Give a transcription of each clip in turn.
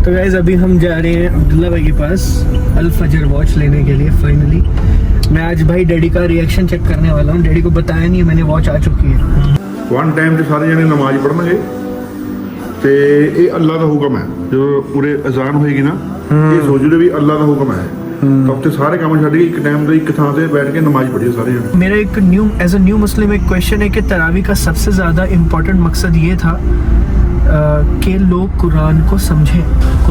तो गाइस अभी हम जा रहे हैं अब्दुल्ला भाई के पास अल फजर वॉच लेने के लिए। फाइनली मैं आज भाई डैडी का रिएक्शन चेक करने वाला हूँ। डैडी को बताया नहीं मैंने वॉच आ चुकी है। वन टाइम ਤੇ ਸਾਰੇ ਜਣੇ ਨਮਾਜ਼ ਪੜਨਗੇ ਤੇ ਇਹ ਅੱਲਾ ਦਾ ਹੁਕਮ ਹੈ। ਜਦੋਂ ਪੂਰੇ ਅਜ਼ਾਨ ਹੋਏਗੀ ਨਾ ਇਹ ਸੋਚਦੇ ਵੀ ਅੱਲਾ ਦਾ ਹੁਕਮ ਹੈ। ਤਾਂ ਉੱਥੇ ਸਾਰੇ ਕੰਮ ਛੱਡ ਕੇ ਇੱਕ ਟਾਈਮ ਤੇ ਇੱਕ ਥਾਂ ਤੇ ਬੈਠ ਕੇ ਨਮਾਜ਼ ਪੜ੍ਹੀਏ ਸਾਰੇ ਜਣੇ। मेरा एक न्यू मुस्लिम एक क्वेश्चन है कि तरावी का सबसे ज़्यादा इम्पोर्टेंट मकसद ये था कि लोग कुरान को समझें।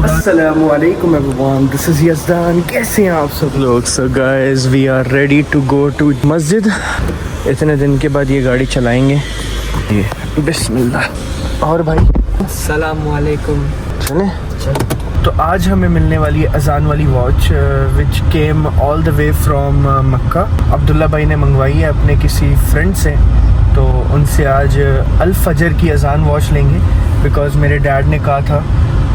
अस्सलामु अलैकुम एवरीवन, दिस इज़ यज़दान। कैसे हैं आप सब लोग? So guys we are ready to go to मस्जिद। इतने दिन के बाद ये गाड़ी चलाएंगे। ये बिस्मिल्लाह। और भाई अस्सलामु अलैकुम। चले तो आज हमें मिलने वाली है अजान वाली watch which came all the way from Mecca. Abdullah भाई ने मंगवाई है अपने किसी फ्रेंड से, तो उनसे आज अल फजर की अजान वॉच लेंगे। बिकॉज़ मेरे डैड ने कहा था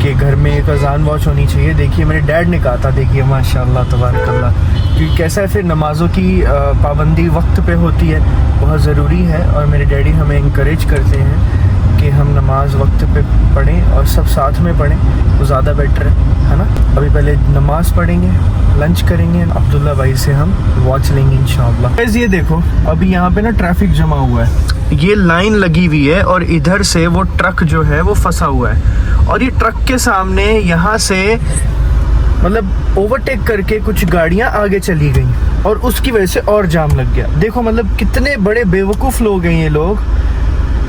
कि घर में एक अजान वॉच होनी चाहिए। देखिए मेरे डैड ने कहा था, देखिए माशाल्लाह तबारकल्लाह, क्योंकि कैसा है फिर नमाज़ों की पाबंदी वक्त पे होती है, बहुत ज़रूरी है। और मेरे डैडी हमें इंकरेज करते हैं कि हम नमाज वक्त पे पढ़ें और सब साथ में पढ़ें, तो ज़्यादा बेटर है ना। अभी पहले नमाज पढ़ेंगे, लंच करेंगे, अब्दुल्ला भाई से हम वॉच लेंगे इंशाअल्लाह। गाइस ये देखो अभी यहाँ पे ना ट्रैफिक जमा हुआ है, ये लाइन लगी हुई है और इधर से वो ट्रक जो है वो फंसा हुआ है। और ये ट्रक के सामने यहाँ से मतलब ओवरटेक करके कुछ गाड़ियाँ आगे चली गई और उसकी वजह से और जाम लग गया। देखो मतलब कितने बड़े बेवकूफ़ लोग हैं ये लोग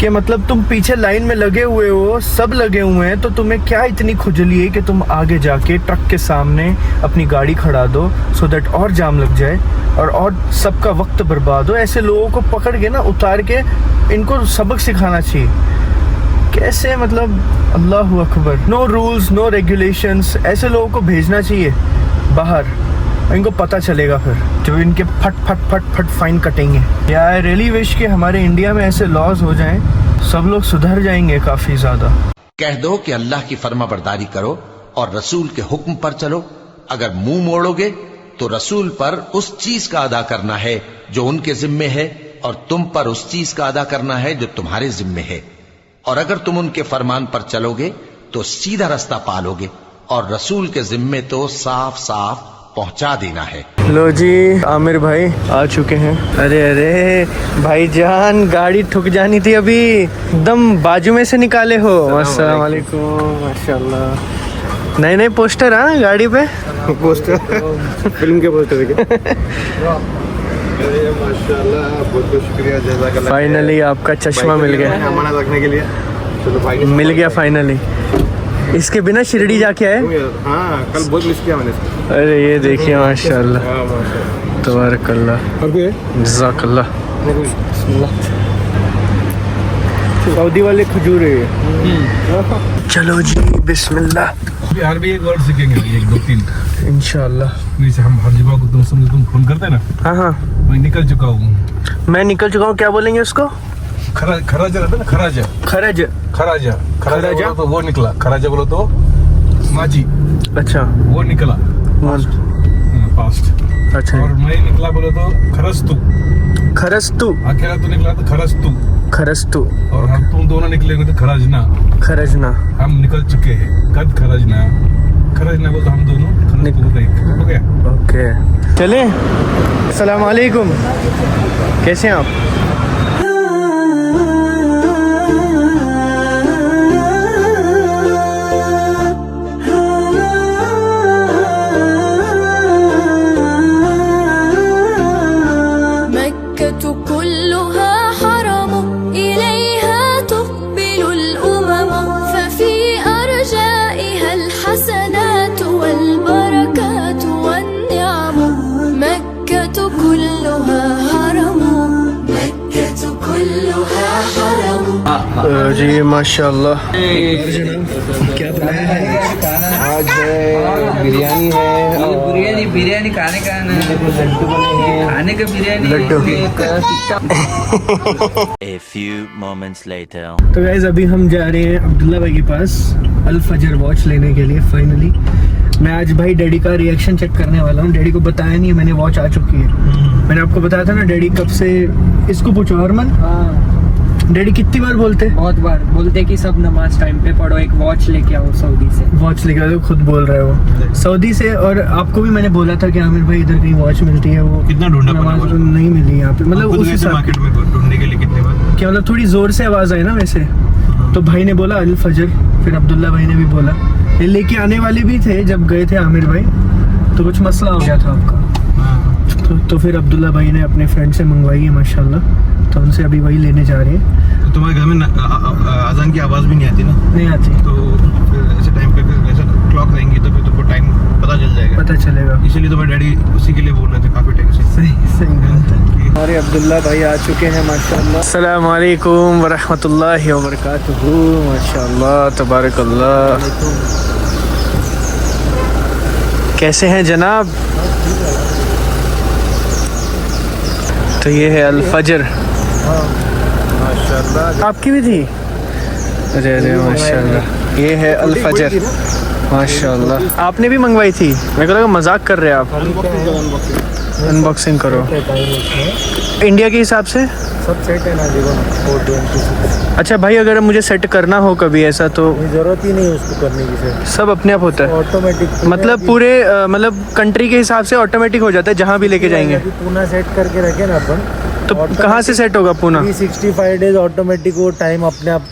कि मतलब तुम पीछे लाइन में लगे हुए हो, सब लगे हुए हैं, तो तुम्हें क्या इतनी खुजली है कि तुम आगे जाके ट्रक के सामने अपनी गाड़ी खड़ा दो सो दैट और जाम लग जाए और सबका वक्त बर्बाद हो। ऐसे लोगों को पकड़ के ना उतार के इनको सबक सिखाना चाहिए। कैसे मतलब अल्लाहु अकबर। नो रूल्स नो रेगुलेशंस, ऐसे लोगों को भेजना चाहिए बाहर, इनको पता चलेगा फिर जो इनके फट फट फट फट फाइन कटेंगे। यार रियली विश कि हमारे इंडिया में ऐसे लॉज हो जाएं, सब लोग सुधर जाएंगे काफी ज्यादा। कह दो कि अल्लाह की फर्मा बरदारी करो और रसूल के हुक्म पर चलो। अगर मुंह मोड़ोगे तो रसूल पर उस चीज का अदा करना है जो उनके जिम्मे है और तुम पर उस चीज का अदा करना है जो तुम्हारे जिम्मे है। और अगर तुम उनके फरमान पर चलोगे तो सीधा रास्ता पालोगे और रसूल के जिम्मे तो साफ साफ पहुंचा देना है। लो जी आमिर भाई आ चुके हैं। अरे अरे भाईजान गाड़ी ठुक जानी थी, अभी एकदम बाजू में से निकाले हो। अस्सलाम वालेकुम। माशाल्लाह नए नए पोस्टर हाँ गाड़ी पे। पोस्टर फिल्म के पोस्टर माशाल्लाह, बहुत बहुत शुक्रिया जज़ाकल्लाह। फाइनली आपका चश्मा मिल गया, अमानत रखने के लिए। चलो भाई मिल गया फाइनली। इसके बिना शिरडी जाके आए? हाँ कल बहुत मिस किया मैंने इसको। अरे ये देखिए माशाल्लाह तबारकल्लाह जज़ाकल्लाह। सऊदी वाले खजूर है। चलो जी बिस्मिल्लाह। बिहार भी एक वर्ड सीखेंगे, एक दो तीन इंशाल्लाह। जैसे हम हर जगह को तुम फोन करते हैं ना। हाँ हाँ मैं निकल चुका हूँ। मैं निकल चुका हूँ। क्या बोलेंगे उसको? खराजा रहता है ना, खराजा खरज खराजा खराजा बोलो तो वो निकला, खराजा बोलो तो माजी, अच्छा वो निकला पास्ट। अच्छा और मैं निकला बोलो तो खरस्तु, खरस्तु। अकेला तो निकला तो खरस्तु, खरस्तु। और हम तुम दोनों निकलेंगे तो खराजना। खरजना हम निकल चुके हैं। कद खराजना, खराजना बोलते हम दोनों, खरस्तु बोलते हैं। हो गया? ओके चले। अस्सलाम वालेकुम, कैसे हैं आप? जी माशाल्लाह। क्या बनाया है आज? है बिरयानी है और बिरयानी खाने का ना, लड्डू बने हैं, खाने का biryani laddoo. A few moments later. तो गाइस अभी हम जा रहे हैं अब्दुल्ला भाई के पास अल फजर वॉच लेने के लिए। फाइनली मैं आज भाई डैडी का रिएक्शन चेक करने वाला हूँ। डैडी को बताया नहीं मैंने वॉच आ चुकी है। मैंने आपको बताया था ना डैडी कब से। इसको पूछो हरमन। डैडी कितनी बार बोलते? बहुत बार बोलते कि सब नमाज टाइम पे पढ़ो, एक वॉच लेके आओ सऊदी से। वॉच लेके आओ, खुद बोल रहे हो सऊदी से। और आपको भी मैंने बोला था कि आमिर भाई इधर कहीं वॉच मिलती है, वो कितना ढूंढा नमाज पड़ा? नहीं मिली यहाँ पे। मतलब उस हिसाब मार्केट में ढूंढने के लिए कितने बार? क्या मतलब थोड़ी जोर से आवाज आई ना वैसे, तो भाई ने बोला अल फजर, फिर अब्दुल्ला भाई ने भी बोला। ये लेके आने वाले भी थे जब गए थे आमिर भाई, तो कुछ मसला हो गया था आपका। तो फिर अब्दुल्ला भाई ने अपने फ्रेंड से मंगवाई है माशाल्लाह, तो उनसे अभी वही लेने जा रहे हैं। तो तुम्हारे घर में अजान की आवाज़ भी नहीं आती ना? नहीं आती। तो फिर ऐसे टाइम पे फिर ऐसा क्लॉक रहेंगी तो फिर तुमको टाइम पता चल जाएगा। पता चलेगा, इसीलिए तो मेरे डैडी उसी के लिए बोल रहे थे काफ़ी टाइम से। सही बात है। हमारे अब्दुल्ला भाई आ चुके हैं माशाल्लाह। अस्सलाम वालेकुम वरहमतुल्लाहि वबरकातुहू। माशाल्लाह तबारकल्लाह। कैसे हैं जनाब? तो ये है अल फजर माशाल्लाह। आपकी भी थी? अरे अरे माशाल्लाह, ये है अल फजर माशाल्लाह। आपने भी मंगवाई थी? मेरे को लगा मजाक कर रहे हैं आप। अनबॉक्सिंग करो। इंडिया के हिसाब से सब सेट है ना, देखो 420। अच्छा भाई, अगर मुझे सेट करना हो कभी ऐसा तो जरूरत ही नहीं उसको करने की, सेट सब अपने आप होता है? ऑटोमेटिक। मतलब पूरे मतलब कंट्री के हिसाब से ऑटोमेटिक हो जाता है जहाँ भी लेके जाएंगे? पूना सेट करके रखे ना अपन, तो कहाँ से सेट होगा पूना? 365 डेज ऑटोमेटिक वो टाइम अपने आप,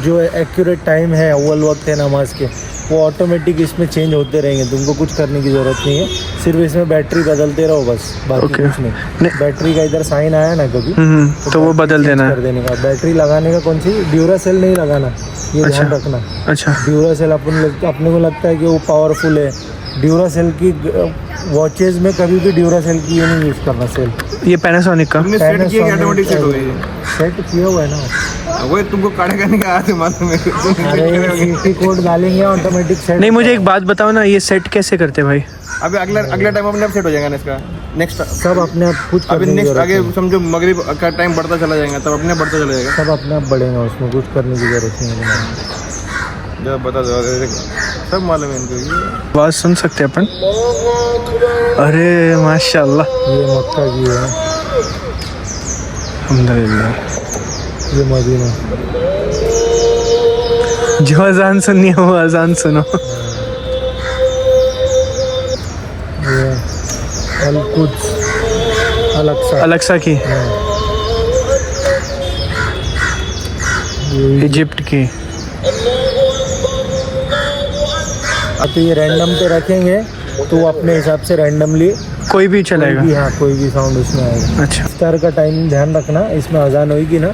जो एक्यूरेट टाइम है अव्वल वक्त है नमाज के, वो ऑटोमेटिक इसमें चेंज होते रहेंगे। तुमको कुछ करने की ज़रूरत नहीं है, सिर्फ इसमें बैटरी बदलते रहो बस, बाकी कुछ नहीं। बैटरी का इधर साइन आया ना कभी, तो वो बदल देना कर देने का। बैटरी लगाने का कौन सी, ड्यूरासेल नहीं लगाना, ये ध्यान रखना। अच्छा, ड्यूरासेल अपने को लगता है कि वो पावरफुल है। ड्यूरासेल की वॉचेज में कभी भी ड्यूरासेल की ये नहीं यूज़ करना सेल। ये पैनासोनिक का सेट किया हुआ है ना, वो तुमको काढ़ा करने का आते मालूम है? अरे सीटी कोड डालेंगे ऑटोमेटिक सेट। नहीं, मुझे एक बात बताओ ना, ये सेट कैसे करते भाई? अभी अगला टाइम अपने आप सेट हो जाएगा ना इसका नेक्स्ट। सब अपने आप कुछ अभी नेक्स्ट आगे समझो मगरिब का टाइम बढ़ता चला जाएगा, तब अपने आप बढ़ता चला जाएगा। सब अपने आप बढ़ेगा, उसमें कुछ करने की जरूरत नहीं है। जब बता दो, सब मालूम है इनको। आवाज सुन सकते हैं अपन? अरे माशाल्लाह, ये मक्का की है, अल्हम्दुलिल्लाह। ये मदीना। जो अजान सुननी है वो अजान सुनो। ये अल-कुद्स, अल-अक्सा, अलक्सा की, इजिप्ट की। अब तो ये रैंडम पे रखेंगे तो वो अपने हिसाब से रैंडमली कोई भी चलेगा? हाँ, कोई भी साउंड उसमें आएगा। अच्छा, इफ्तार का टाइम ध्यान रखना, इसमें अजान होगी ना,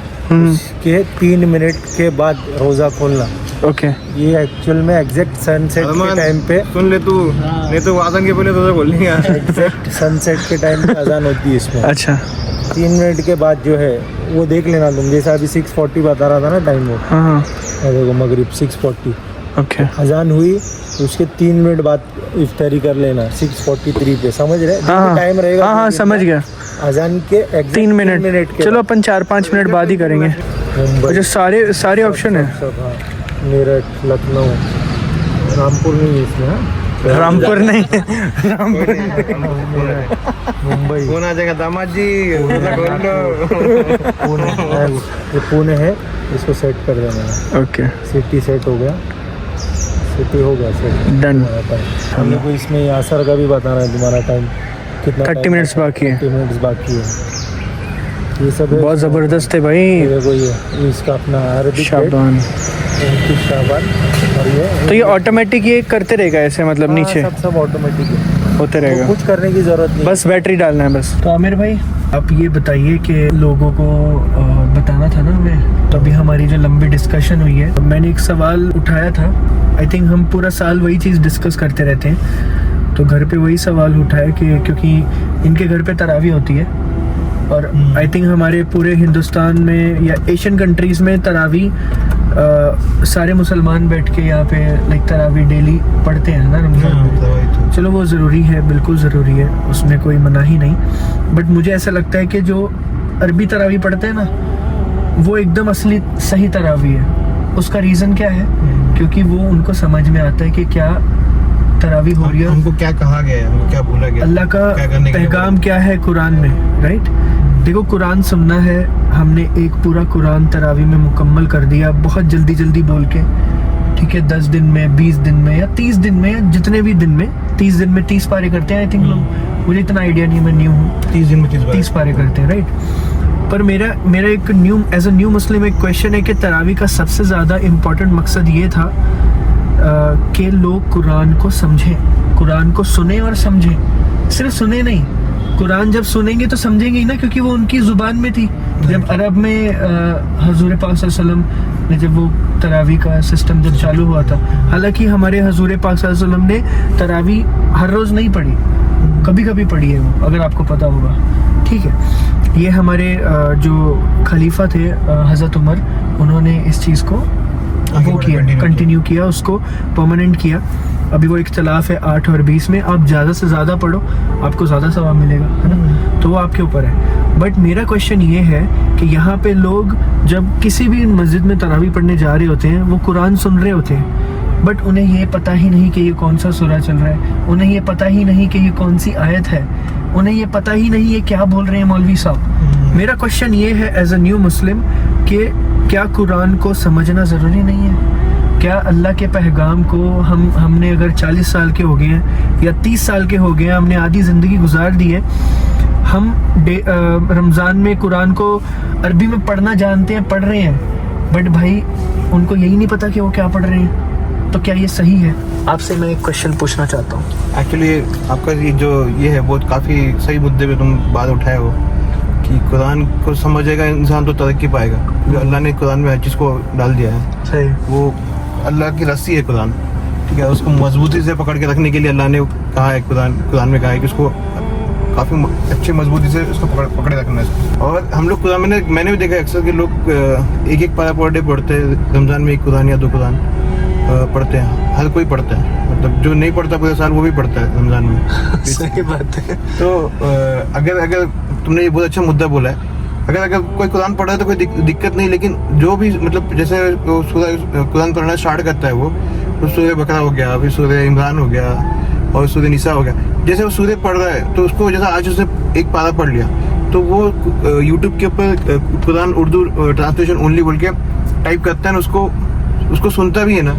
उसके 3 मिनट के बाद रोज़ा खोलना। ओके। ये एक्चुअल में एग्जैक्ट सनसेट के टाइम पे, सुन ले तू, नहीं तो अजान के पहले तो बोल लेंगे। एग्जैक्ट सनसेट के टाइम पे अजान होती है इसमें। अच्छा, 3 मिनट के बाद जो है वो देख लेना तुम, जैसा अभी 6:40 बता रहा था ना टाइम, वो हाँ, देखो मगरिब 6:40 ओके। अजान हुई, उसके 3 मिनट बाद इफ्तारी कर लेना 6:43 पे, समझ रहे? हाँ, टाइम रहेगा। हाँ, समझ गया। अजान के 3 मिनट के चलो अपन 4-5 मिनट बाद ही करेंगे। मुंबई अच्छा, सारे ऑप्शन है? सब, हाँ। मेरठ, लखनऊ, रामपुर नहीं है इसमें, हाँ? रामपुर नहीं, मुंबई, कौन आ जाएगा दामाद जी? पुणे, ये पुणे है, इसको सेट कर देना है। ओके, सिटी सेट हो गया, सिटी हो गया सेट, डन। हम लोग को इसमें असर का भी बताना है तुम्हारा टाइम कितना, 30 मिनट्स बाकी है। 30 मिनट्स बाकी है। ये सब है, बहुत ज़बरदस्त है भाई। ये देखो, ये इसका अपना अरबिक शाबान। शाबान। और ये तो ये ऑटोमेटिक ये करते रहेगा ऐसे, मतलब हाँ, नीचे सब ऑटोमेटिक है, होते रहेगा, कुछ करने की जरूरत नहीं, बस बैटरी डालना है बस। तो आमिर भाई, आप ये बताइए कि लोगों को बताना था ना हमें, तो अभी हमारी जो लंबी डिस्कशन हुई है, मैंने एक सवाल उठाया था। आई थिंक हम पूरा साल वही चीज़ डिस्कस करते रहते हैं, तो घर पे वही सवाल उठाया कि क्योंकि इनके घर पे तरावी होती है, और आई थिंक हमारे पूरे हिंदुस्तान में या एशियन कंट्रीज़ में तरावी सारे मुसलमान बैठ के यहाँ पे लाइक तरावी डेली पढ़ते हैं ना रमज़ान में। चलो वो ज़रूरी है, बिल्कुल ज़रूरी है, उसमें कोई मनाही नहीं, बट मुझे ऐसा लगता है कि जो अरबी तरावी पढ़ते हैं ना, वो एकदम असली सही तरावी है। उसका रीज़न क्या है? क्योंकि वो उनको समझ में आता है कि क्या तरावी हो रही है, हमको क्या कहा गया है, हमको क्या बोला गया, अल्लाह का पैगाम क्या है कुरान में, राइट? देखो कुरान सुनना है, हमने एक पूरा कुरान तरावी में मुकम्मल कर दिया, बहुत जल्दी जल्दी बोल के, ठीक है। 10 दिन में, 20 दिन में या 30 दिन में, या जितने भी दिन में, 30 दिन में 30 पारे करते हैं आई थिंक लोग, मुझे इतना आइडिया नहीं, मैं न्यू हूँ। 30 दिन में 30 पारे करते हैं, राइट। पर मेरा एक एज अ न्यू मुस्लिम एक क्वेश्चन है कि तरावी का सबसे ज़्यादा इम्पोर्टेंट मकसद ये था कि लोग कुरान को समझें, कुरान को सुने और समझें। सिर्फ सुने नहीं, कुरान जब सुनेंगे तो समझेंगे ही ना, क्योंकि वो उनकी ज़ुबान में थी। जब अरब में हजूर पाक सल्लल्लाहु अलैहि वसल्लम ने जब वो तरावी का सिस्टम जब चालू हुआ था, हालांकि हमारे हजूर पाक सल्लल्लाहु अलैहि वसल्लम ने तरावी हर रोज़ नहीं पढ़ी, कभी कभी पढ़ी है वो, अगर आपको पता होगा, ठीक है। ये हमारे जो खलीफा थे हज़रत उमर, उन्होंने इस चीज़ को वो किया, कंटिन्यू किया, उसको परमानेंट किया। अभी वो इख्तलाफ है 8 और 20 में, आप ज़्यादा से ज़्यादा पढ़ो, आपको ज़्यादा सवाब मिलेगा, है ना, तो वो आपके ऊपर है। बट मेरा क्वेश्चन ये है कि यहाँ पे लोग जब किसी भी मस्जिद में तरावी पढ़ने जा रहे होते हैं, वो कुरान सुन रहे होते हैं, बट उन्हें ये पता ही नहीं कि ये कौन सा सूरा चल रहा है, उन्हें ये पता ही नहीं कि ये कौन सी आयत है, उन्हें ये पता ही नहीं ये क्या बोल रहे हैं मौलवी साहब। मेरा क्वेश्चन ये है एज अ न्यू मुस्लिम कि क्या कुरान को समझना ज़रूरी नहीं है? क्या अल्लाह के पैगाम को हमने अगर 40 साल के हो गए हैं या 30 साल के हो गए हैं, हमने आधी ज़िंदगी गुजार दी है, हम रमज़ान में कुरान को अरबी में पढ़ना जानते हैं, पढ़ रहे हैं, बट भाई उनको यही नहीं पता कि वो क्या पढ़ रहे हैं, तो क्या ये सही है? आपसे मैं एक क्वेश्चन पूछना चाहता हूँ। एक्चुअली आपका ये है बहुत काफ़ी सही मुद्दे पे तुम बात उठाए हो कि कुरान को समझेगा इंसान तो तरक्की पाएगा, जो अल्लाह ने कुरान में हर चीज़ को डाल दिया है। सही। वो अल्लाह की रस्सी है कुरान, ठीक है, उसको मजबूती से पकड़ के रखने के लिए अल्लाह ने कहा है, कुरान में कहा है कि उसको काफ़ी अच्छी मजबूती से उसको पकड़े रखना है। और हम लोग कुरान मैंने भी देखा अक्सर कि लोग एक पारा पर डे पढ़ते हैं, रमज़ान में 1 कुरान या 2 कुरान पढ़ते हैं, हर कोई पढ़ता है, मतलब जो नहीं पढ़ता पूरे साल वो भी पढ़ता है रमज़ान में। सही बात है। तो अगर तुमने ये बहुत अच्छा मुद्दा बोला है, अगर कोई कुरान पढ़ा है तो कोई दिक्कत नहीं, लेकिन जो भी मतलब जैसे कुरान पढ़ना स्टार्ट करता है वो सूरह बकरा हो गया, फिर सूरह इमरान हो गया और सूरह निसा हो गया, जैसे वो सूरह पढ़ रहा है तो उसको जैसा आज उसने एक पारा पढ़ लिया तो वो यूट्यूब के ऊपर कुरान उर्दू ट्रांसलेशन ओनली बोल के टाइप करता है, उसको सुनता भी है ना,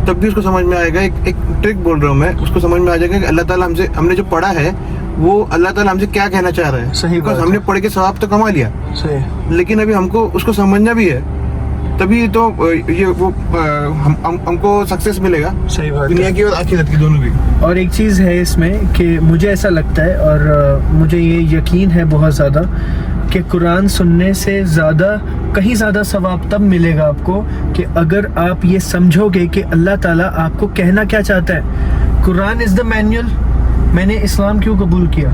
तब भी उसको समझ में आएगा। एक ट्रिक बोल रहा हूँ मैं, उसको समझ में आ जाएगा कि अल्लाह ताला हमने जो पढ़ा है वो अल्लाह ताला हमसे क्या कहना चाह रहा है। सही बात है। हमने पढ़ के सवाब तो कमा लिया, सही, लेकिन अभी हमको उसको समझना भी है, तभी तो ये वो हमको सक्सेस मिलेगा। सही बात दुनिया की और आखिरत की दोनों भी। और एक चीज़ है इसमें कि मुझे ऐसा लगता है और मुझे ये यकीन है बहुत ज़्यादा कि कुरान सुनने से कहीं ज़्यादा सवाब तब मिलेगा आपको कि अगर आप ये समझोगे कि अल्लाह ताला आपको कहना क्या चाहता है। Quran is the manual. मैंने इस्लाम क्यों कबूल किया?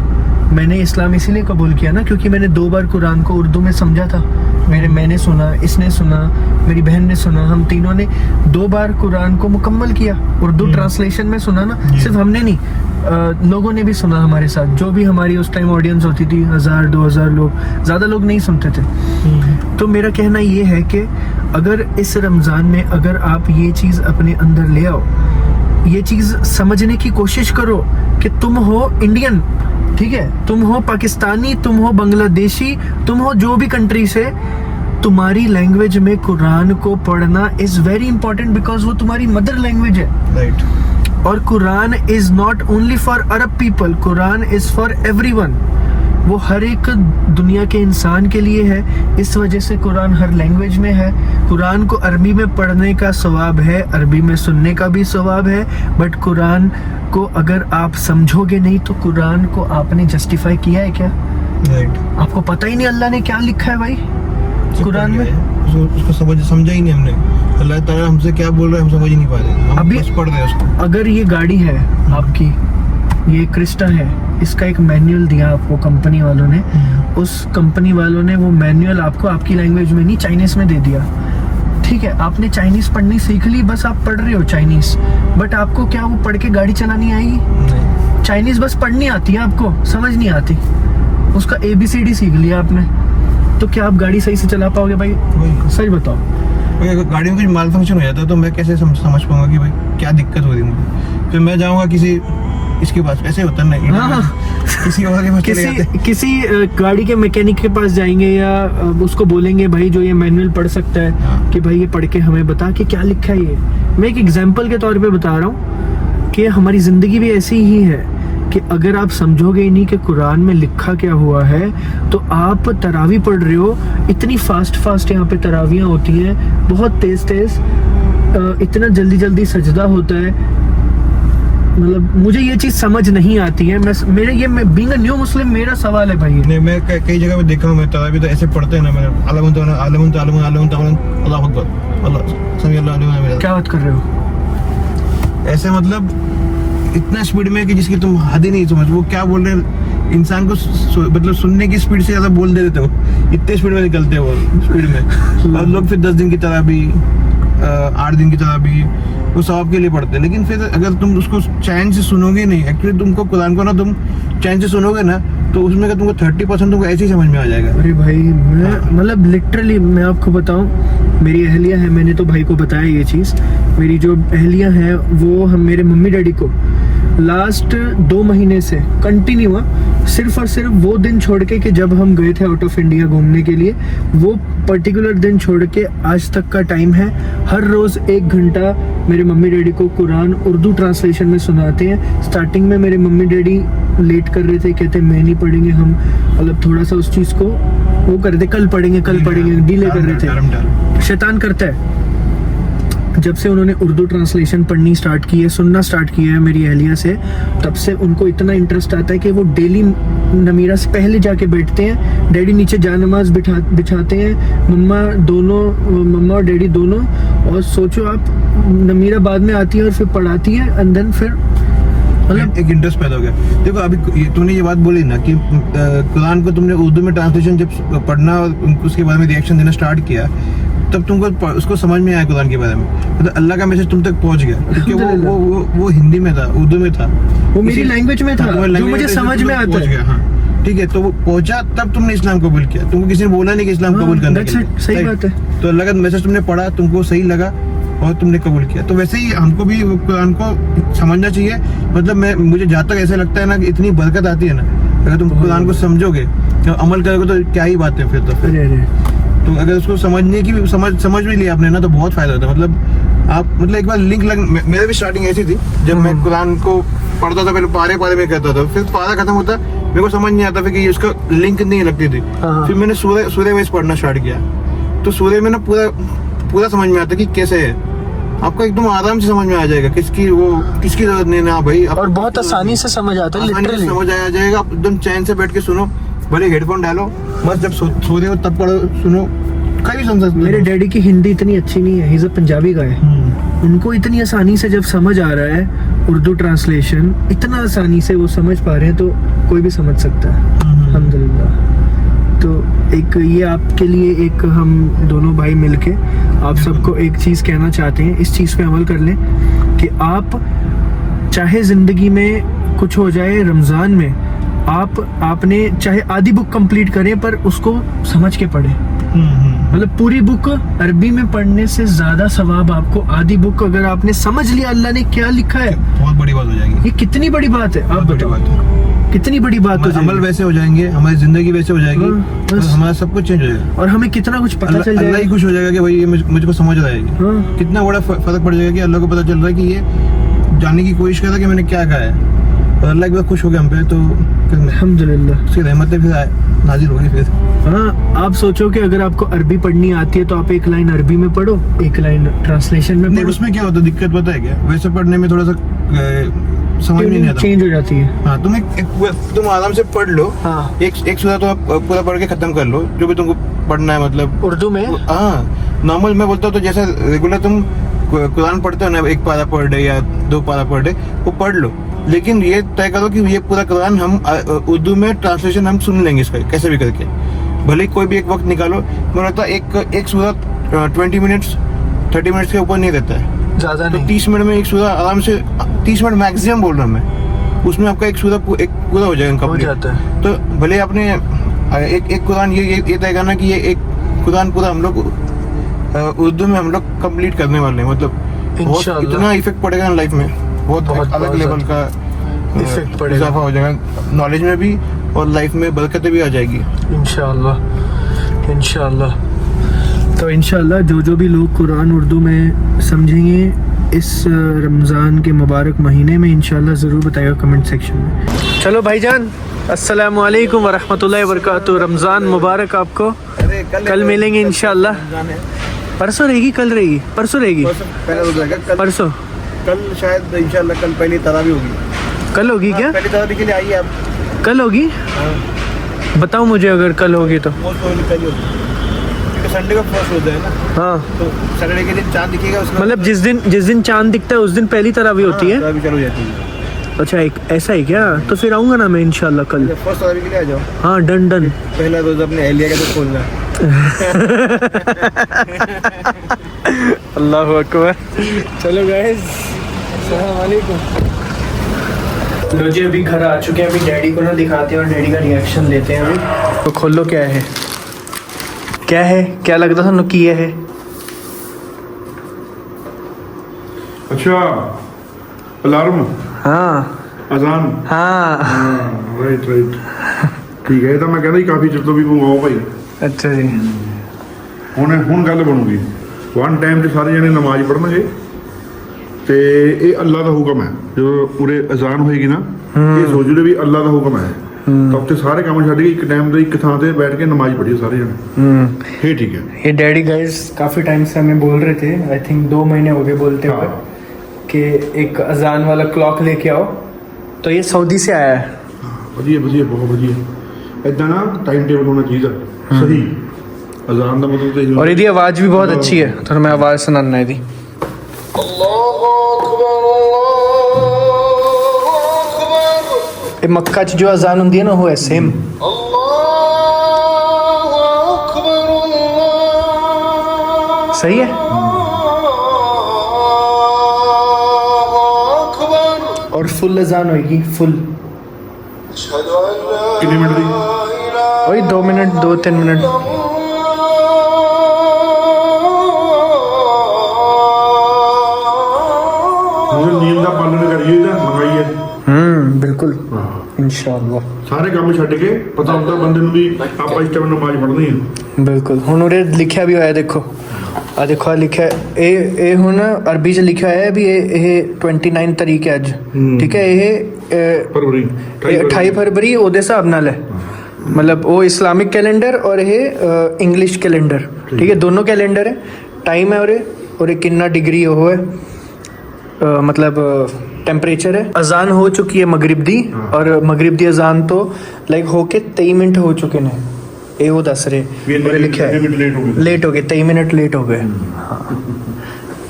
मैंने इस्लाम इसीलिए कबूल किया ना क्योंकि मैंने 2 बार कुरान को उर्दू में समझा था। मैंने सुना, इसने सुना, मेरी बहन ने सुना, हम तीनों ने 2 बार कुरान को मुकम्मल किया। उर्दू ट्रांसलेशन में सुना ना, सिर्फ हमने नहीं, लोगों ने भी सुना हमारे साथ, जो भी हमारी उस टाइम ऑडियंस होती थी, 1000-2000 लोग, ज़्यादा लोग नहीं सुनते थे। तो मेरा कहना ये है कि अगर इस रमज़ान में अगर आप ये चीज़ अपने अंदर ले आओ, ये चीज़ समझने की कोशिश करो कि तुम हो इंडियन, ठीक है, तुम हो पाकिस्तानी, तुम हो बांग्लादेशी, तुम हो जो भी कंट्री से, तुम्हारी लैंग्वेज में कुरान को पढ़ना इज़ वेरी इंपॉर्टेंट बिकॉज वो तुम्हारी मदर लैंग्वेज है। राइट। और Quran is not only for Arab people, Quran is for everyone. वो हर एक दुनिया के इंसान के लिए है, इस वजह से कुरान हर लैंग्वेज में है। कुरान को अरबी में पढ़ने का सवाब है, अरबी में सुनने का भी सवाब है, बट कुरान को अगर आप समझोगे नहीं तो कुरान को आपने जस्टिफाई किया है क्या? राइट। आपको पता ही नहीं अल्लाह ने क्या लिखा है भाई कुरान में। उसको समझा ही नहीं हमने, अल्लाह ताला हमसे क्या बोल रहा है हम समझ ही नहीं पा रहे, हम अभी बस पढ़ रहे हैं उसको। अगर ये गाड़ी है आपकी, ये क्रिस्टा है, इसका एक मैनुअल दिया आपको कंपनी वालों ने, उस कंपनी वालों ने वो मैनुअल आपको आपकी लैंग्वेज में नहीं चाइनीज में दे दिया, ठीक है, आपने चाइनीज पढ़नी सीख ली, बस आप पढ़ रहे हो चाइनीज, बट आपको क्या वो पढ़ के गाड़ी चलानी आएगी? चाइनीज बस पढ़नी आती है आपको, समझ नहीं आती, उसका ABCD सीख लिया आपने, तो क्या आप गाड़ी सही से चला पाओगे भाई? सही बताओ। अगर गाड़ी में कुछ माल फंक्शन हो जाता है तो मैं कैसे समझ पाऊंगा कि भाई क्या दिक्कत हो रही है मुझे? फिर मैं जाऊंगा किसी इसके पास, ऐसे होता नहीं। हाँ, किसी और के पास चले जाते हैं। किसी गाड़ी के मैकेनिक के पास जाएंगे या उसको बोलेंगे भाई जो ये मैनुअल पढ़ सकता है कि भाई ये पढ़ के हमें बता कि क्या लिखा है ये। मैं एक एग्जांपल के तौर पे बता रहा हूँ कि हमारी ज़िंदगी भी ऐसी ही है कि अगर आप समझोगे ही नहीं कि कुरान में लिखा क्या हुआ है तो आप तरावी पढ़ रहे हो, इतनी फास्ट यहाँ पे तरावियाँ होती हैं, बहुत तेज़ इतना जल्दी सजदा होता है। मतलब मुझे ये चीज़ समझ नहीं आती है। मैं बीइंग अ न्यू मुस्लिम मेरा सवाल है भाई ये। नहीं, मैं कई जगह पे देखा हूँ, मैं तरावी तो ऐसे पढ़ते हैं ना, मैं अल्लाह अकबर, अल्लाह समी अल्लाह, क्या बात कर रहे हो? ऐसे मतलब इतना स्पीड में कि जिसकी तुम हद ही नहीं समझ। वो क्या बोल रहे हैं, इंसान को मतलब सुनने की स्पीड से ज्यादा बोल दे देते हो, इतने स्पीड में निकलते हैं वो स्पीड में। और लोग फिर 10 दिन की तरावी, 8 दिन की तरावी वो सवाब के लिए पढ़ते हैं। लेकिन फिर अगर तुम उसको चैन से सुनोगे नहीं, एक्चुअली तुमको कुरान को ना तुम चैन से सुनोगे ना तो उसमें का तुमको 30% तुमको ऐसे ही समझ में आ जाएगा। अरे भाई मैं मतलब लिटरली मैं आपको बताऊं, मेरी अहलिया है, मैंने तो भाई को बताया ये चीज़। मेरी जो अहलिया है वो हम मेरे मम्मी डैडी को लास्ट 2 महीने से कंटिन्यू सिर्फ और सिर्फ वो दिन छोड़ के कि जब हम गए थे आउट ऑफ इंडिया घूमने के लिए, वो पर्टिकुलर दिन छोड़ के आज तक का टाइम है, हर रोज़ 1 घंटा मेरे मम्मी डैडी को कुरान उर्दू ट्रांसलेशन में सुनाते हैं। स्टार्टिंग में मेरे मम्मी डैडी लेट कर रहे थे, कहते मैं नहीं पढ़ेंगे, हम मतलब थोड़ा सा उस चीज़ को वो कर दे, कल पढ़ेंगे डिले कर रहे थे। शैतान करता है। जब से उन्होंने उर्दू ट्रांसलेशन पढ़नी स्टार्ट की है, सुनना स्टार्ट किया है मेरी अहलिया से, तब से उनको इतना इंटरेस्ट आता है कि वो डेली नमीरा से पहले जाके बैठते हैं। डैडी नीचे जानमाज बिछाते हैं, मम्मा और डैडी दोनों, और सोचो आप नमीरा बाद में आती है और फिर पढ़ाती है, एंड देन फिर मतलब एक इंटरेस्ट पैदा हो गया। देखो अभी तूने ये बात बोली ना कि कुरान को तुमने उर्दू में ट्रांसलेशन जब पढ़ना और उसके बारे में रिएक्शन देना स्टार्ट किया, तब तुमको उसको समझ में आया कुरान के बारे में, मतलब अल्लाह का मैसेज तुम तक पहुंच गया। क्योंकि वो हिंदी में था, उर्दू में था, वो मेरी लैंग्वेज में था, जो मुझे समझ में आता है। हाँ ठीक है, तो वो पहुंचा, तब तुमने इस्लाम कबूल किया। तुमको किसी ने बोला नहीं कि इस्लाम कबूल करने के लिए, सही बात है। तो अल्लाह का मैसेज तुमने पढ़ा, तुमको सही लगा और तुमने कबूल किया। तो वैसे ही हमको भी कुरान को समझना चाहिए। मतलब मुझे जहाँ तक ऐसा लगता है ना कि इतनी बरकत आती है ना, अगर तुम कुरान को समझोगे तो अमल करोगे तो क्या ही बात है फिर तो अगर उसको समझने की समझ भी लिया आपने ना तो बहुत फायदा होता है। मतलब आप मतलब एक बार लिंक मेरे भी स्टार्टिंग ऐसी थी, जब मैं कुरान को पढ़ता था, पहले पारे में करता था, फिर पारा खत्म होता मेरे को समझ नहीं आता फिर कि उसका लिंक नहीं लगती थी। फिर मैंने सूर्य वाइज पढ़ना स्टार्ट किया, तो सूर्य में ना पूरा समझ में आता कि कैसे है, आपको एकदम आराम से समझ में आ जाएगा, किसकी जरूरत नहीं ना भाई, और बहुत आसानी से समझ आता है, लिटरली समझ आ जाएगा। आप एकदम चैन से बैठ के सुनो, भले हेडफोन डालो, बस जब सो रहे हो तब पढ़ो, सुनो, कभी सुन सकते। मेरे डैडी की हिंदी इतनी अच्छी नहीं है, ही इज अ पंजाबी गाय, उनको इतनी आसानी से जब समझ आ रहा है उर्दू ट्रांसलेशन, इतना आसानी से वो समझ पा रहे हैं, तो कोई भी समझ सकता है अल्हम्दुलिल्लाह। तो एक ये आपके लिए एक हम दोनों भाई मिलके आप सबको एक चीज़ कहना चाहते हैं, इस चीज़ पे अमल कर लें कि आप चाहे ज़िंदगी में कुछ हो जाए, रमज़ान में आपने चाहे आधी बुक कंप्लीट करें पर उसको समझ के पढ़ें। मतलब पूरी बुक अरबी में पढ़ने से ज्यादा सवाब आपको आधी बुक अगर आपने समझ लिया अल्लाह ने क्या लिखा है, बहुत बड़ी बात हो जाएगी। ये कितनी बड़ी बात है, आप बताओ कितनी बड़ी बात हो जाएगी। अमल वैसे हो जाएंगे, हमारी जिंदगी वैसे हो जाएगी, और हमारा सब कुछ चेंज हो जाएगा, और हमें कितना कुछ पता चल जाएगा। अल्लाह ही खुश हो जाएगा कि भाई ये मुझको समझ आएगी। कितना बड़ा फर्क पड़ जाएगा कि अल्लाह को पता चल रहा है कि ये जानने की कोशिश कर रहा है कि मैंने क्या कहा है, और अल्लाह एक बार खुश हो गया हम पे, तो अल्हम्दुलिल्लाह उसकी रहमतें फिर नाजिल होगी फिर। हाँ, आप सोचो कि अगर आपको अरबी पढ़नी आती है तो आप एक लाइन अरबी में पढ़ो, एक लाइन ट्रांसलेशन में पढ़ो। उसमें क्या होता है, दिक्कत पता है क्या, वैसे पढ़ने में थोड़ा सा समझ में नहीं आता, चेंज हो जाती है। हाँ, तुम आराम से पढ़ लो। हाँ, एक सूरा तो आप पूरा पढ़ के खत्म कर लो, जो भी तुमको पढ़ना है, मतलब उर्दू में। हाँ, नॉर्मल मैं बोलता हूँ तो जैसा रेगुलर तुम कुरान पढ़ते हो ना, 1 पारा पर डे या 2 पारा पर डे, वो पढ़ लो। लेकिन ये तय करो कि ये पूरा कुरान हम उर्दू में ट्रांसलेशन हम सुन लेंगे इसका कैसे भी करके, भले कोई भी एक वक्त निकालो। मुझे लगता है एक सूरा 20 मिनट्स 30 मिनट्स के ऊपर नहीं रहता है, ज्यादा तो नहीं। 30 मिनट में एक सूरा आराम से, 30 मिनट मैक्सिमम बोल रहा हूँ मैं, उसमें आपका एक सूरा पूरा हो जाएगा, हो जाता है। तो भले आपने एक कुरान ये तय करना कि ये एक कुरान पूरा हम लोग उर्दू में हम लोग कंप्लीट करने वाले हैं, मतलब बहुत इतना इफेक्ट पड़ेगा ना लाइफ में, बहुत अलग लेवल का इफेक्ट पड़ेगा। इजाफा हो जाएगा नॉलेज में भी और लाइफ में बरकतें भी आ जाएगी। इंशाअल्लाह इंशाअल्लाह। तो इंशाअल्लाह जो भी लोग कुरान उर्दू में समझेंगे इस रमज़ान के मुबारक महीने में इंशाअल्लाह ज़रूर बताइएगा कमेंट सेक्शन में। चलो भाईजान, अस्सलामु अलैकुम वरहमतुल्लाहि वबरकातुहू। रमज़ान मुबारक आपको। कल मिलेंगे इंशाअल्लाह। परसों रहेगी, कल रहेगी, परसों रहेगी, पहला रोज़ा रहेगा कल। परसों कल शायद इंशाल्लाह कल पहली तरावी होगी। कल होगी क्या? पहली तरावी के लिए आइए आप। कल होगी? बताओ मुझे अगर कल होगी तो। मोस्ट प्रोबेबली कल होगी क्योंकि संडे का फर्स्ट रोज़ा है ना, हाँ, तो सैटरडे के दिन चांद दिखेगा उसमें मतलब जिस दिन चांद दिखता है उस दिन पहली तरावी होती है। तरावी चालू हो जाती है। अच्छा, एक ऐसा है क्या? तो फिर आऊँगा ना मैं इंशाल्लाह कल। फर्स्ट तरावी के लिए आ जाओ। हाँ, डन डन। पहला रोज़ा अपने एहलिया का तो खोलना। अल्लाहु अकबर। चलो गाइस, अस्सलाम वालेकुम। लो जी, अभी घर आ चुके हैं। अभी डैडी को ना दिखाते हैं और डैडी का रिएक्शन लेते हैं। अभी तो खोलो, क्या है, क्या है, क्या लगता था नुकी है? अच्छा, अलार्म, हाँ अजान, हाँ, राइट राइट, ठीक है। तो मैं कहना काफ़ी चिर तो भी मंगवाओ भाई। अच्छा जी। ਹੁਣ ਗੱਲ ਬਣੂਗੀ। ਵਨ ਟਾਈਮ 'ਚ ਸਾਰੇ ਜਣੇ ਨਮਾਜ਼ ਪੜ੍ਹਨਗੇ ਤੇ ਇਹ ਅੱਲਾ ਦਾ ਹੁਕਮ ਹੈ। ਜਦੋਂ ਪੂਰੇ ਅਜ਼ਾਨ ਹੋਏਗੀ ਨਾ, ਇਹ ਸੋਚ ਲਓ ਵੀ ਅੱਲਾ ਦਾ ਹੁਕਮ ਹੈ। ਤਾਂ ਉੱਥੇ ਸਾਰੇ ਕੰਮ ਛੱਡ ਕੇ ਇੱਕ ਟਾਈਮ ਤੇ ਇੱਕ ਥਾਂ ਤੇ ਬੈਠ ਕੇ ਨਮਾਜ਼ ਪੜ੍ਹੀਏ ਸਾਰੇ ਜਣੇ। ਇਹ ठीक है। ये डैडी गाइस काफ़ी टाइम से हमें बोल रहे थे, आई थिंक 2 महीने हो गए बोलते हुए, कि एक अजान वाला क्लॉक लेके आओ। तो ये सऊदी से आया है। ਵਧੀਆ ਵਧੀਆ, ਬਹੁਤ ਵਧੀਆ। ਇੱਦਾਂ ਨਾ ਟਾਈਮ ਟੇਬਲ ਹੋਣਾ ਚਾਹੀਦਾ ਸਹੀ। अजान का मतलब तो और इसकी आवाज़ भी बहुत अच्छी है, तो मैं आवाज़ सुनाना है। ये मक्का च जो अजान होंगी है ना, वो है सेम। सही है। और फुल अजान होगी, फुल। कितने मिनट दी? वही 2 मिनट, 2-3 मिनट। नींद का पालन करिए, मंगाइए। बिल्कुल इंशाअल्लाह। सारे काम छड्ड के पता होता बंदे नूं भी ਆਪਾਂ इस टाइम नमाज पढ़नी है। बिल्कुल। हुण उरे लिखिया भी होया, देखो आ देखो, आ लिखा है ये हुण अरबी च लिखा है भी ये 29 तरीक है अज, ठीक है। ये फरवरी 28 फरवरी ਉਹਦੇ ਹਿਸਾਬ ਨਾਲ है, मतलब वो इस्लामिक कैलेंडर और ये इंग्लिश कैलेंडर, ठीक है। दोनों कैलेंडर है। टाइम है और कितना डिग्री वो है, मतलब टेम्परेचर है। अजान हो चुकी है मगरिब दी, और मगरिब दी अजान तो लाइक होके 23 मिनट हो चुके ने, ये वो दस रहे। लिखा है लेट हो गए, 23 मिनट लेट हो गए। हाँ,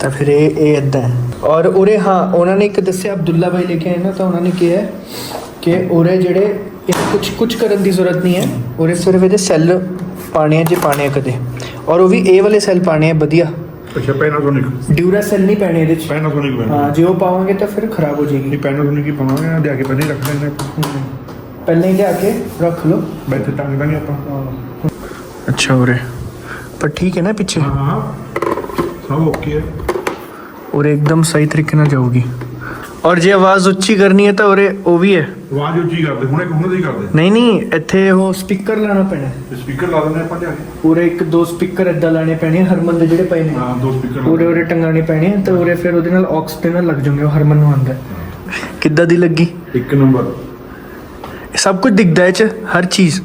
तो फिर ये इदा है। और उरे हाँ, उन्होंने एक दस्या अब्दुल्ला भाई लेके आए ना, तो उन्होंने किया है कि उरे जेड़े कुछ करने की जरूरत नहीं है, उरे सिर्फ ये सैल पाने जे पाने कदे, और वो भी ए वाले सैल पाने बढ़िया। अच्छा, पैनासोनिक ड्यूरा सेल नहीं पैने ਇਹਦੇ ਚ। पैनासोनिक पैना। हाँ, जो पाओगे तो फिर खराब हो जाएगी। नहीं, पैनासोनिक ही पावांगे ना, दे आके पहले ही रख देंगे। पहले ही ले आके रख लो। बैठे टांग देंगे अपन। अच्छा हो रहे, पर ठीक है ना पीछे? हाँ हाँ, सब ओके है। और एकदम सही तरीके ना जाओगी। और जे आवाज़ उच्ची करनी है तो और वो भी है। आवाज ਉੱਚੀ ਕਰਦੇ ਹੁਣੇ ਦੀ ਕਰਦੇ। नहीं ਇੱਥੇ ਉਹ ਸਪੀਕਰ ਲਾਣਾ ਪੈਣਾ। ਸਪੀਕਰ ਲਾ ਦਿੰਦੇ ਆਪਾਂ ਜਾ ਕੇ। ਪੂਰੇ 1-2 ਸਪੀਕਰ ਇਦਾਂ ਲਾਣੇ ਪੈਣੇ ਹਰਮਨ ਦੇ ਜਿਹੜੇ ਪਏ ਨੇ। ਹਾਂ, 2 ਸਪੀਕਰ ਪੂਰੇ ਟੰਗਾਣੇ ਪੈਣੇ ਤੇ ਉਰੇ ਫਿਰ ਉਹਦੇ ਨਾਲ ਔਕਸ ਦੇ ਨਾਲ ਲੱਗ ਜਾਣਗੇ। ਉਹ ਹਰਮਨ ਨੂੰ ਆਂਦਾ ਕਿੱਦਾਂ ਦੀ ਲੱਗੀ? एक नंबर। सब कुछ दिखता है हर चीज़।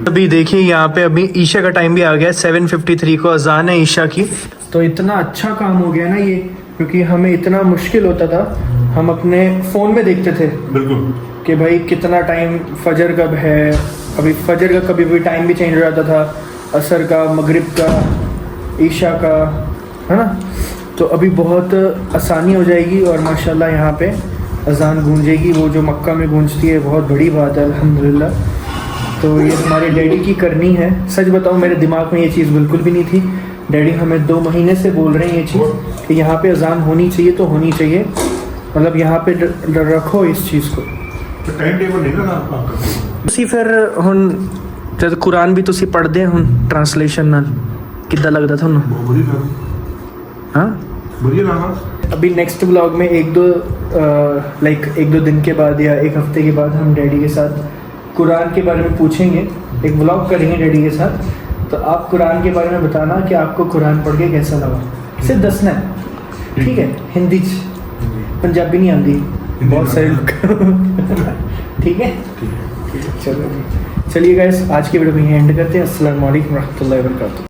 अभी देखिए यहाँ पे अभी ईशा का टाइम भी आ गया, 7:53 को अजान है ईशा की। तो इतना अच्छा काम हो गया ना ये, क्योंकि हमें इतना मुश्किल होता था, हम अपने फ़ोन में देखते थे बिल्कुल कि भाई कितना टाइम फजर कब है। अभी फजर का कभी भी टाइम भी चेंज हो जाता था, असर का, मगरिब का, ईशा का, है ना। तो अभी बहुत आसानी हो जाएगी और माशाल्लाह यहाँ पे अजान गूंजेगी, वो जो मक्का में गूंजती है, बहुत बड़ी बात है अल्हम्दुलिल्लाह। तो ये हमारे डैडी की करनी है। सच बताऊँ, मेरे दिमाग में ये चीज़ बिल्कुल भी नहीं थी। डैडी हमें 2 महीने से बोल रहे हैं ये चीज़ कि यहाँ पे अजान होनी चाहिए, तो होनी चाहिए, मतलब यहाँ पे रखो इस चीज़ को। टाइम टेबल नहीं ना आपका। ਤੁਸੀਂ ਫਿਰ ਹੁਣ ਜਦ ਕੁਰਾਨ ਵੀ ਤੁਸੀਂ ਪੜ੍ਹਦੇ ਹੁਣ ਟਰਾਂਸਲੇਸ਼ਨ ਨਾਲ, ਕਿੱਦਾਂ ਲੱਗਦਾ ਤੁਹਾਨੂੰ? बहुत बढ़िया लगा। ਹਾਂ, बढ़िया लगा। अभी नेक्स्ट व्लॉग में एक दो दिन के बाद या एक हफ्ते के बाद हम डैडी के साथ कुरान के बारे में पूछेंगे, एक व्लॉग करेंगे डैडी के साथ। तो आप कुरान के बारे में बताना कि आपको कुरान पढ़ के कैसा लगा, सिर्फ दसना है, ठीक है? हिंदी पंजाबी नहीं आती बहुत सारे लोग ठीक है? चलो चलिए गाइस, आज की वीडियो में यहीं एंड करते हैं। अस्सलाम वालेकुम रहमतुल्लाहि व बरकातुहू।